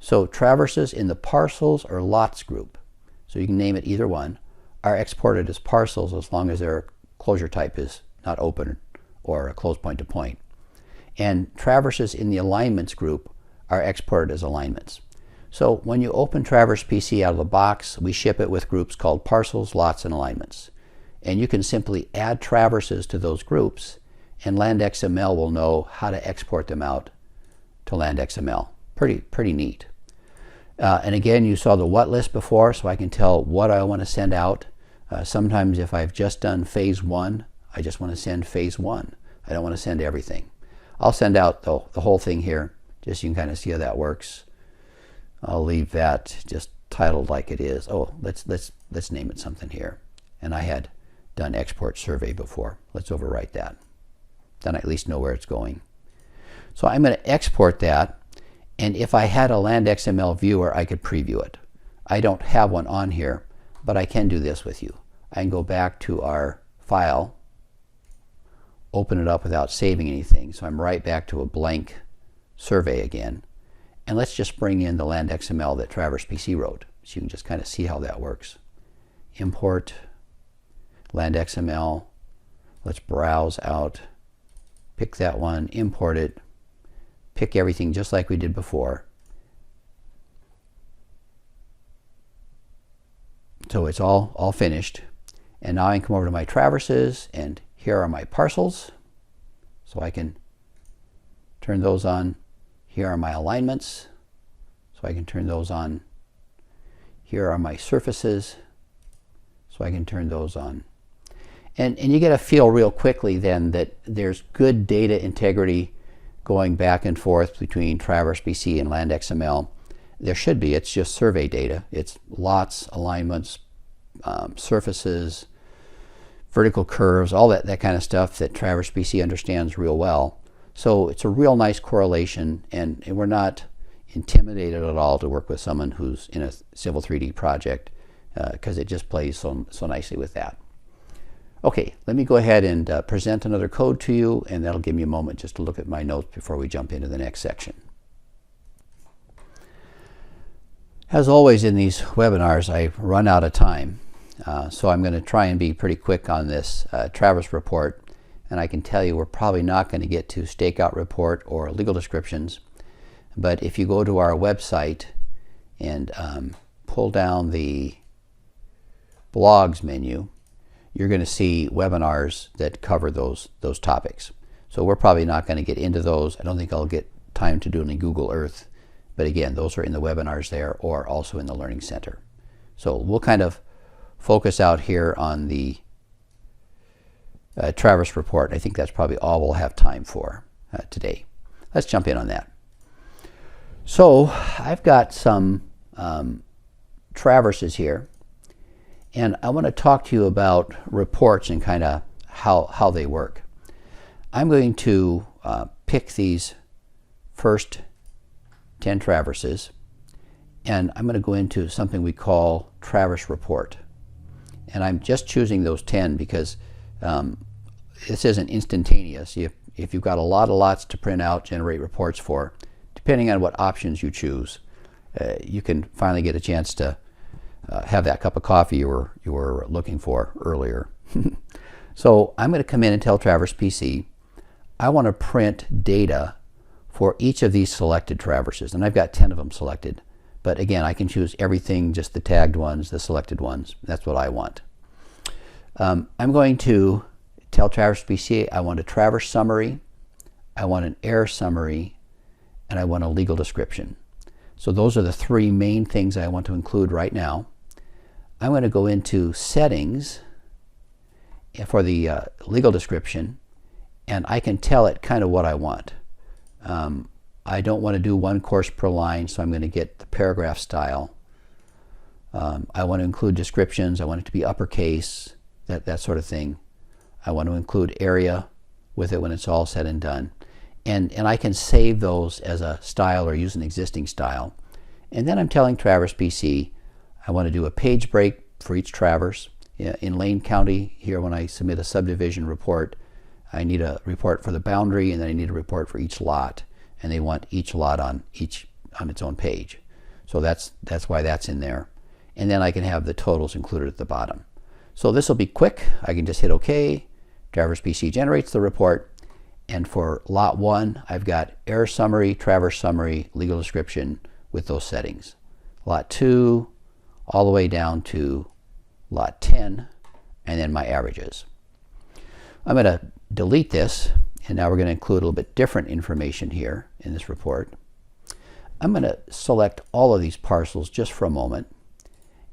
So traverses in the parcels or lots group, so you can name it either one, are exported as parcels as long as their closure type is not open or a closed point to point. And traverses in the alignments group are exported as alignments. So when you open Traverse PC out of the box, we ship it with groups called parcels, lots, and alignments. And you can simply add traverses to those groups, and Land XML will know how to export them out to Land XML. Pretty neat. And again, you saw the what list before, so I can tell what I want to send out. Sometimes if I've just done phase 1, I just want to send phase 1. I don't want to send everything. I'll send out the whole thing here, just so you can kind of see how that works. I'll leave that just titled like it is. Oh, let's name it something here. And I had done export survey before. Let's overwrite that. Then I at least know where it's going. So I'm going to export that, and if I had a Land XML viewer, I could preview it. I don't have one on here, but I can do this with you. I can go back to our file, open it up without saving anything, so I'm right back to a blank survey again. And let's just bring in the Land XML that Traverse PC wrote, so you can just kind of see how that works. Import Land XML. Let's browse out, pick that one, import it, pick everything just like we did before. So it's all finished. And now I can come over to my traverses, and here are my parcels. So I can turn those on. Here are my alignments. So I can turn those on. Here are my surfaces. So I can turn those on. And you get a feel real quickly then that there's good data integrity going back and forth between Traverse PC and Land XML. There should be. It's just survey data. It's lots, alignments, surfaces, vertical curves, all that kind of stuff that Traverse PC understands real well. So it's a real nice correlation, and we're not intimidated at all to work with someone who's in a Civil 3D project, because it just plays so nicely with that. Okay, let me go ahead and present another code to you, and that'll give me a moment just to look at my notes before we jump into the next section. As always in these webinars, I run out of time, so I'm going to try and be pretty quick on this Traverse report, and I can tell you we're probably not going to get to stakeout report or legal descriptions, but if you go to our website and pull down the blogs menu, you're going to see webinars that cover those topics. So we're probably not going to get into those. I don't think I'll get time to do any Google Earth. But again, those are in the webinars there, or also in the Learning Center. So we'll kind of focus out here on the Traverse report. I think that's probably all we'll have time for today. Let's jump in on that. So I've got some traverses here. And I want to talk to you about reports and kind of how they work. I'm going to pick these first 10 traverses, and I'm going to go into something we call Traverse Report. And I'm just choosing those 10 because this isn't instantaneous. If you've got a lot of lots to print out, generate reports for, depending on what options you choose, you can finally get a chance to have that cup of coffee you were looking for earlier. So I'm going to come in and tell Traverse PC I want to print data for each of these selected traverses, and I've got 10 of them selected. But again, I can choose everything, just the tagged ones, the selected ones. That's what I want. I'm going to tell Traverse PC I want a traverse summary, I want an error summary, and I want a legal description. So those are the three main things I want to include right now. I'm going to go into settings for the legal description, and I can tell it kind of what I want. I don't want to do one course per line, so I'm going to get the paragraph style. I want to include descriptions. I want it to be uppercase, that sort of thing. I want to include area with it when it's all said and done. And I can save those as a style or use an existing style. And then I'm telling Traverse PC I want to do a page break for each traverse. In Lane County, here when I submit a subdivision report, I need a report for the boundary, and then I need a report for each lot. And they want each lot on its own page. So that's why that's in there. And then I can have the totals included at the bottom. So this will be quick. I can just hit OK. Traverse PC generates the report. And for lot 1, I've got error summary, traverse summary, legal description with those settings. Lot 2, all the way down to lot 10, and then my averages. I'm going to delete this, and now we're going to include a little bit different information here in this report. I'm going to select all of these parcels just for a moment,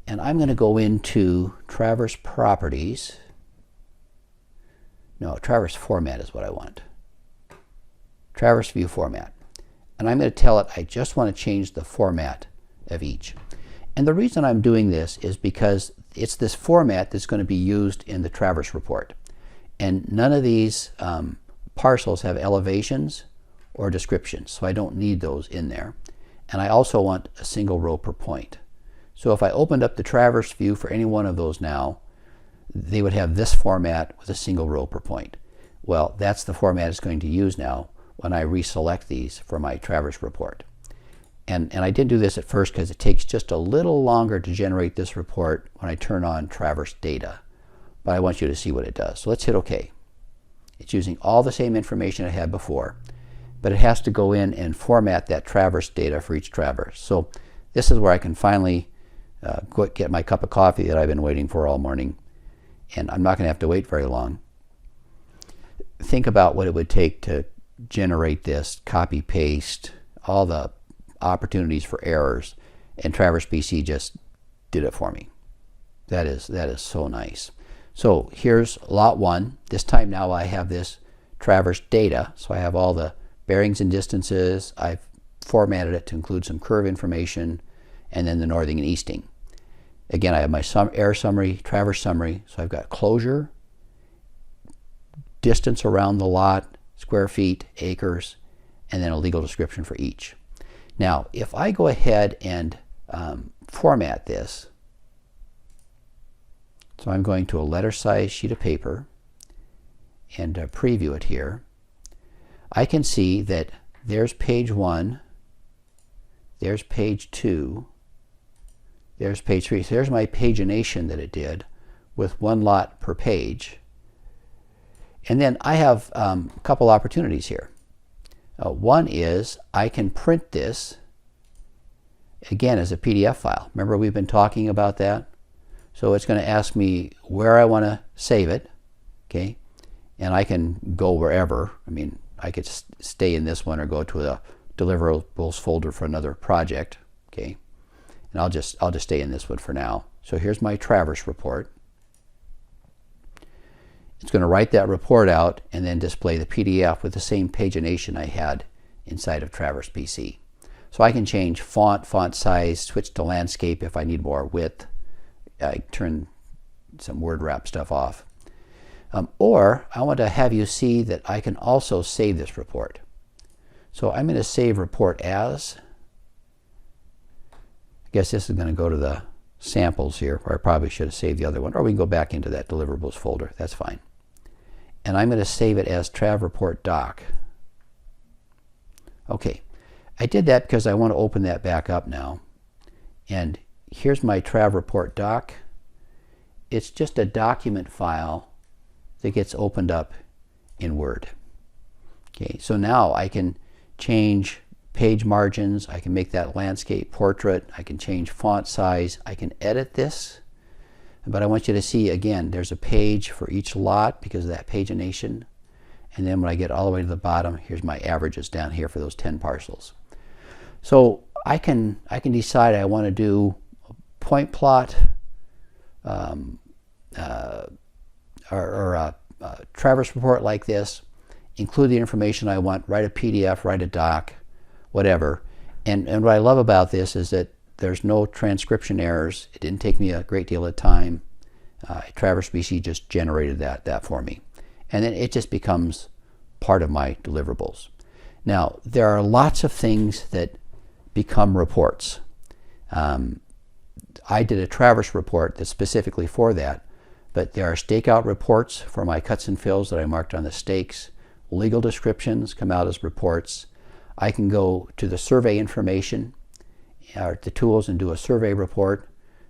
and I'm going to go into Traverse Properties. No, Traverse Format is what I want. Traverse View Format. And I'm going to tell it I just want to change the format of each. And the reason I'm doing this is because it's this format that's going to be used in the Traverse report. And none of these parcels have elevations or descriptions, so I don't need those in there. And I also want a single row per point. So if I opened up the Traverse view for any one of those now, they would have this format with a single row per point. Well, that's the format it's going to use now when I reselect these for my Traverse report. And I didn't do this at first because it takes just a little longer to generate this report when I turn on Traverse data. But I want you to see what it does. So let's hit OK. It's using all the same information I had before, but it has to go in and format that Traverse data for each Traverse. So this is where I can finally get my cup of coffee that I've been waiting for all morning. And I'm not going to have to wait very long. Think about what it would take to generate this, copy, paste, all the opportunities for errors, and Traverse PC just did it for me. That is so nice. So here's lot 1. This time now I have this Traverse data, so I have all the bearings and distances. I've formatted it to include some curve information, and then the northing and easting. Again, I have my error summary, Traverse summary, so I've got closure, distance around the lot, square feet, acres, and then a legal description for each. Now, if I go ahead and format this, so I'm going to a letter size sheet of paper and preview it here, I can see that there's page 1, there's page 2, there's page 3. So there's my pagination that it did with 1 lot per page. And then I have a couple opportunities here. One is I can print this again as a PDF file. Remember we've been talking about that? So it's going to ask me where I want to save it, okay? And I can go wherever. I mean, I could stay in this one or go to the Deliverables folder for another project, okay? And I'll just stay in this one for now. So here's my Traverse report. It's going to write that report out and then display the PDF with the same pagination I had inside of Traverse PC. So I can change font size, switch to landscape if I need more width. I turn some word wrap stuff off. Or I want to have you see that I can also save this report. So I'm going to save report as. I guess this is going to go to the samples here, where I probably should have saved the other one. Or we can go back into that Deliverables folder. That's fine. And I'm going to save it as Trav Report Doc. Okay, I did that because I want to open that back up now. And here's my Trav Report Doc. It's just a document file that gets opened up in Word. Okay, so now I can change page margins, I can make that landscape portrait, I can change font size, I can edit this. But I want you to see again, there's a page for each lot because of that pagination. And then when I get all the way to the bottom, here's my averages down here for those 10 parcels. So I can decide I want to do a point plot or a Traverse report like this, include the information I want, write a PDF, write a doc, whatever. And what I love about this is that there's no transcription errors. It didn't take me a great deal of time. Traverse PC just generated that for me. And then it just becomes part of my deliverables. Now, there are lots of things that become reports. I did a Traverse report that's specifically for that, but there are stakeout reports for my cuts and fills that I marked on the stakes. Legal descriptions come out as reports. I can go to the survey information or the tools and do a survey report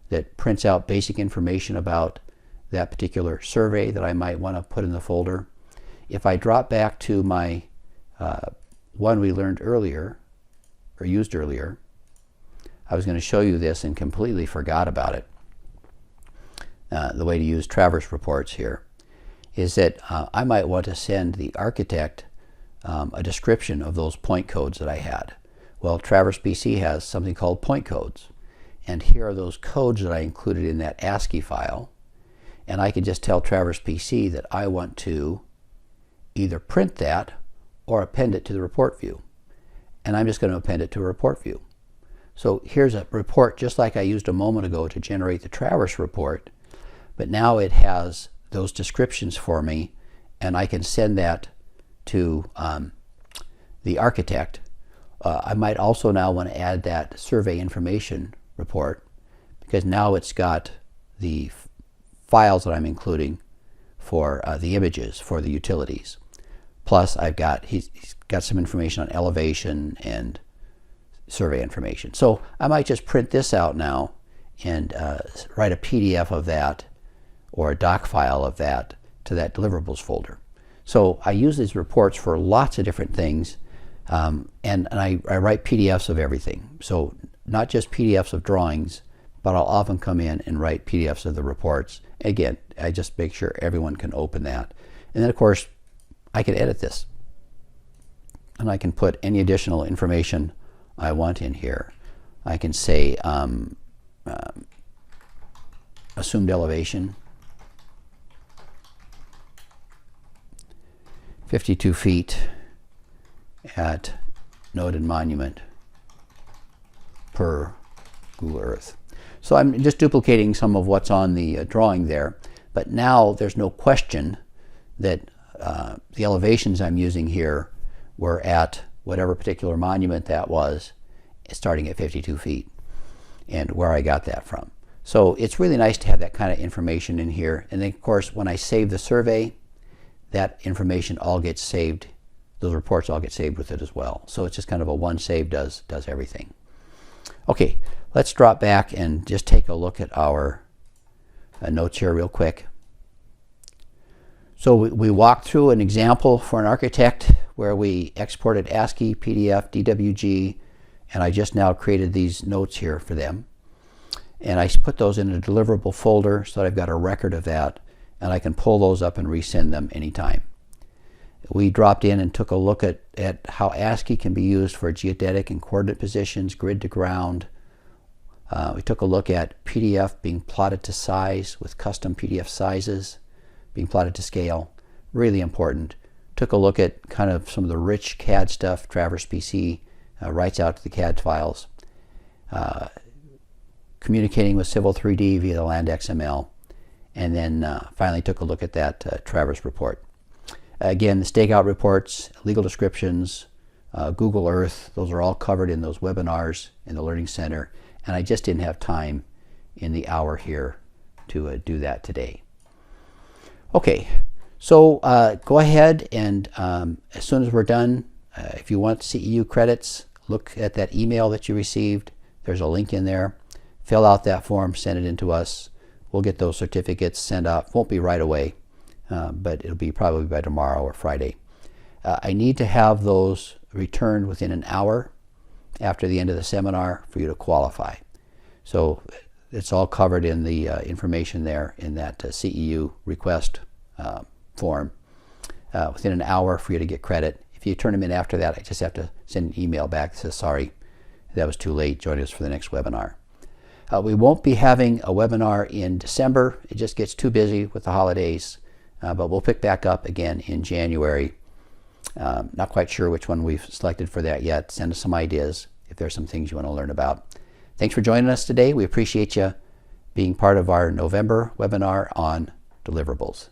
that prints out basic information about that particular survey that I might want to put in the folder. If I drop back to my one we learned earlier, or used earlier, I was going to show you this and completely forgot about it. The way to use Traverse reports here is that I might want to send the architect a description of those point codes that I had. Well, Traverse PC has something called point codes. And here are those codes that I included in that ASCII file. And I can just tell Traverse PC that I want to either print that or append it to the report view. And I'm just going to append it to a report view. So here's a report just like I used a moment ago to generate the Traverse report, but now it has those descriptions for me, and I can send that to the architect. I might also now want to add that survey information report, because now it's got the files that I'm including for the images for the utilities. Plus he's got some information on elevation and survey information. So I might just print this out now and write a PDF of that or a doc file of that to that deliverables folder. So I use these reports for lots of different things, and I write PDFs of everything. So not just PDFs of drawings, but I'll often come in and write PDFs of the reports. Again, I just make sure everyone can open that. And then of course I can edit this, and I can put any additional information I want in here. I can say assumed elevation, 52 feet at noted monument per Google Earth. So I'm just duplicating some of what's on the drawing there, but now there's no question that the elevations I'm using here were at whatever particular monument that was, starting at 52 feet, and where I got that from. So it's really nice to have that kind of information in here. And then of course when I save the survey, that information all gets saved, those reports all get saved with it as well. So it's just kind of a one save does everything. Okay, let's drop back and just take a look at our notes here real quick. So we walked through an example for an architect where we exported ASCII, PDF, DWG, and I just now created these notes here for them. And I put those in a deliverable folder so that I've got a record of that, and I can pull those up and resend them anytime. We dropped in and took a look at how ASCII can be used for geodetic and coordinate positions, grid to ground. We took a look at PDF being plotted to size with custom PDF sizes being plotted to scale. Really important. Took a look at kind of some of the rich CAD stuff Traverse PC writes out to the CAD files. Communicating with Civil 3D via the Land XML. And then finally took a look at that Traverse report. Again, the stakeout reports, legal descriptions, Google Earth, those are all covered in those webinars in the Learning Center. And I just didn't have time in the hour here to do that today. Okay, so go ahead and as soon as we're done, if you want CEU credits, look at that email that you received. There's a link in there. Fill out that form, send it in to us. We'll get those certificates sent out. Won't be right away, but it'll be probably by tomorrow or Friday. I need to have those returned within an hour after the end of the seminar for you to qualify. So it's all covered in the information there in that CEU request form. Within an hour for you to get credit. If you turn them in after that, I just have to send an email back that says, sorry, that was too late, join us for the next webinar. We won't be having a webinar in December. It just gets too busy with the holidays, but we'll pick back up again in January. Not quite sure which one we've selected for that yet. Send us some ideas if there's some things you want to learn about. Thanks for joining us today. We appreciate you being part of our November webinar on deliverables.